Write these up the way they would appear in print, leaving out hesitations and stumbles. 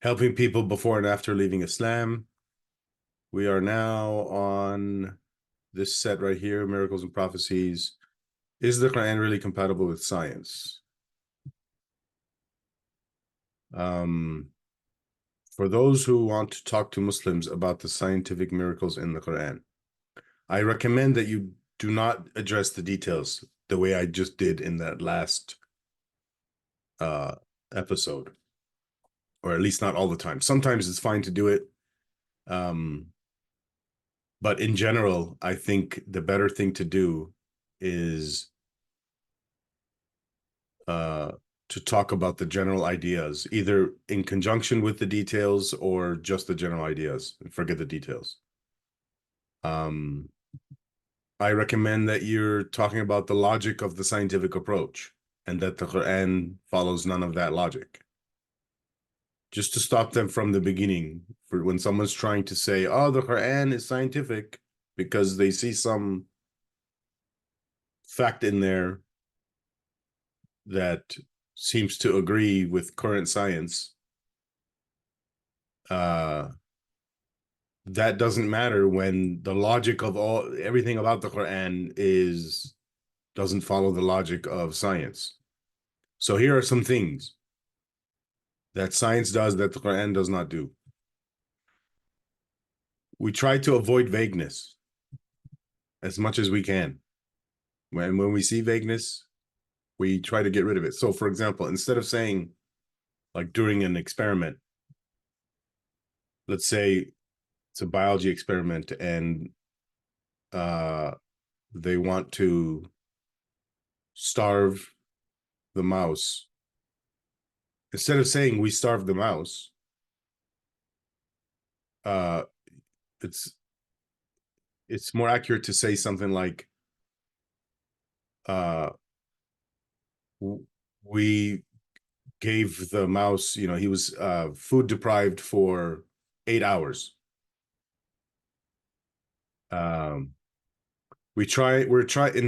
Helping people before and after leaving Islam. We are now on this set right here, Miracles and Prophecies. Is the Quran really compatible with science? For those who want to talk to Muslims about the scientific miracles in the Quran, I recommend that you do not address the details the way I just did in that last episode, or at least not all the time. Sometimes it's fine to do it. But in general, I think the better thing to do is to talk about the general ideas, either in conjunction with the details or just the general ideas, and forget the details. I recommend that you're talking about the logic of the scientific approach and that the Quran follows none of that logic. Just to stop them from the beginning, for when someone's trying to say, oh, the Quran is scientific because they see some fact in there that seems to agree with current science, that doesn't matter when the logic of everything about the Quran doesn't follow the logic of science. So here are some things that science does that the Quran does not do. We try to avoid vagueness as much as we can. When we see vagueness, we try to get rid of it. So for example, instead of saying, like during an experiment, let's say it's a biology experiment and they want to starve the mouse. Instead of saying we starve the mouse, it's more accurate to say something like we gave the mouse, he was food deprived for 8 hours. In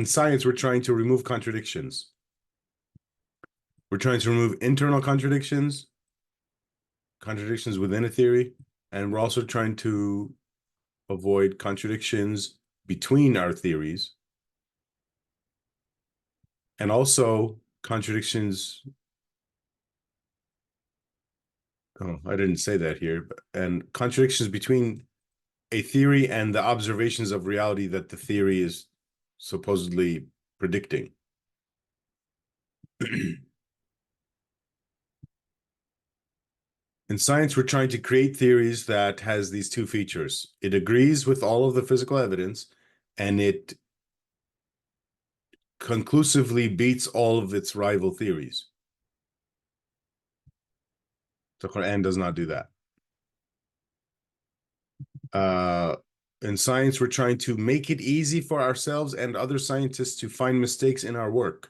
science, we're trying to remove contradictions. We're trying to remove internal contradictions within a theory, and we're also trying to avoid contradictions between our theories, and also contradictions. Oh, I didn't say that here, and contradictions between a theory and the observations of reality that the theory is supposedly predicting. In science, we're trying to create theories that has these two features. It agrees with all of the physical evidence, and it conclusively beats all of its rival theories. The Quran does not do that. In science, we're trying to make it easy for ourselves and other scientists to find mistakes in our work.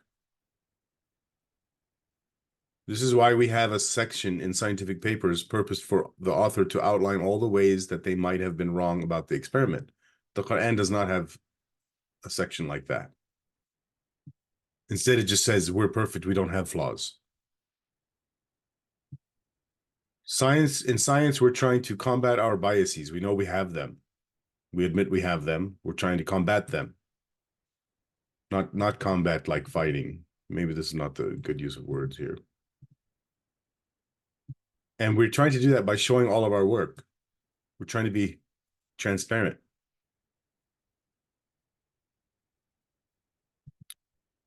This is why we have a section in scientific papers purposed for the author to outline all the ways that they might have been wrong about the experiment. The Quran does not have a section like that. Instead, it just says, we're perfect, we don't have flaws. In science, we're trying to combat our biases. We know we have them. We admit we have them. We're trying to combat them. Not combat like fighting. Maybe this is not the good use of words here. And we're trying to do that by showing all of our work. We're trying to be transparent.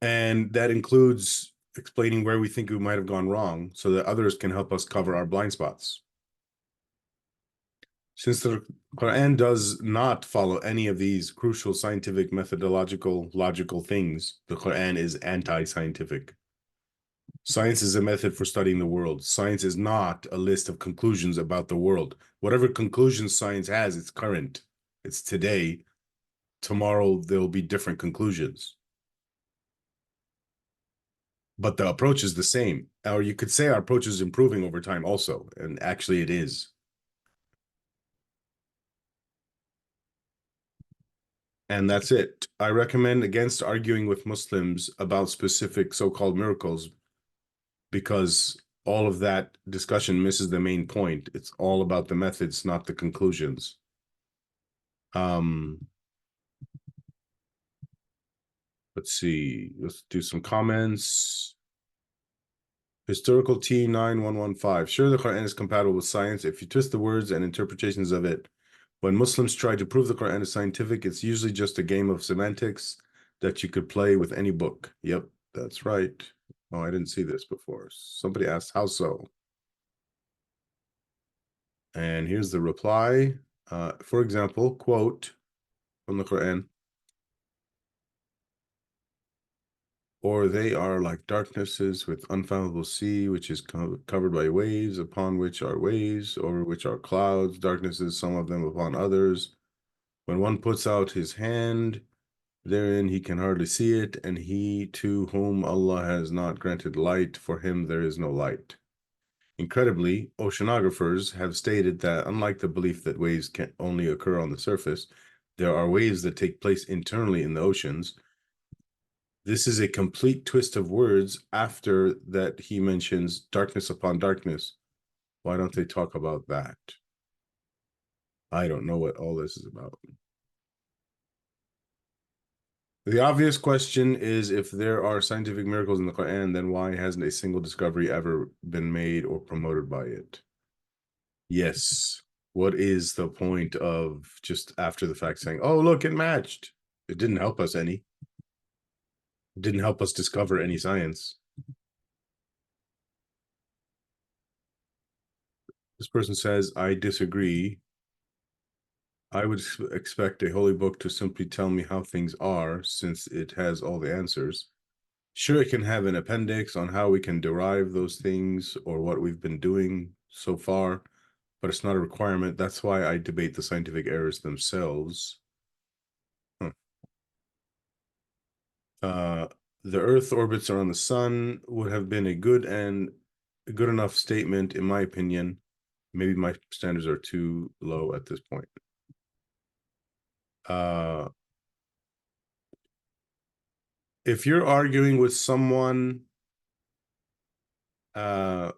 And that includes explaining where we think we might have gone wrong so that others can help us cover our blind spots. Since the Quran does not follow any of these crucial scientific, methodological, logical things, the Quran is anti-scientific. Science is a method for studying the world. Science is not a list of conclusions about the world. Whatever conclusions science has, it's current. It's today. Tomorrow, there'll be different conclusions. But the approach is the same. Or you could say our approach is improving over time also, and actually it is. And that's it. I recommend against arguing with Muslims about specific so-called miracles because all of that discussion misses the main point. It's all about the methods, not the conclusions. Let's see. Let's do some comments. Historical T9115. Sure, the Quran is compatible with science. If you twist the words and interpretations of it, when Muslims try to prove the Quran is scientific, it's usually just a game of semantics that you could play with any book. Yep, that's right. Oh, I didn't see this before. Somebody asked, how so? And here's the reply. For example, quote from the Quran, or they are like darknesses with unfathomable sea, which is covered by waves, upon which are waves, over which are clouds, darknesses, some of them upon others. When one puts out his hand, therein he can hardly see it, and he to whom Allah has not granted light, for him there is no light. Incredibly, oceanographers have stated that unlike the belief that waves can only occur on the surface, there are waves that take place internally in the oceans. This is a complete twist of words after that he mentions darkness upon darkness. Why don't they talk about that? I don't know what all this is about. The obvious question is, if there are scientific miracles in the Quran, then why hasn't a single discovery ever been made or promoted by it? Yes. What is the point of just after the fact saying, oh, look, it matched? It didn't help us any. It didn't help us discover any science. This person says, I disagree. I would expect a holy book to simply tell me how things are, since it has all the answers. Sure, it can have an appendix on how we can derive those things or what we've been doing so far, but it's not a requirement. That's why I debate the scientific errors themselves. The Earth orbits around the sun would have been a good enough statement, in my opinion. Maybe my standards are too low at this point. If you're arguing with someone and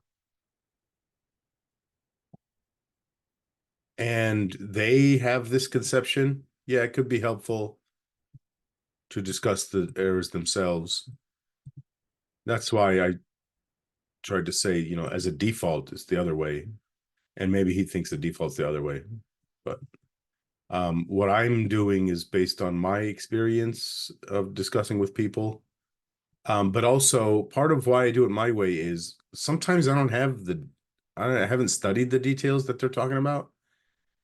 they have this conception, yeah, it could be helpful to discuss the errors themselves. That's why I tried to say, you know, as a default, it's the other way. And maybe he thinks the default's the other way. But what I'm doing is based on my experience of discussing with people. But also part of why I do it my way is sometimes I haven't studied the details that they're talking about,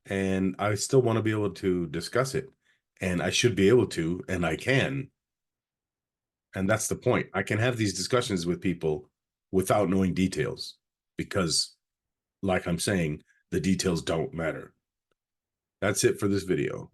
and I still want to be able to discuss it. And I should be able to, and I can. And that's the point. I can have these discussions with people without knowing details because, like I'm saying, the details don't matter. That's it for this video.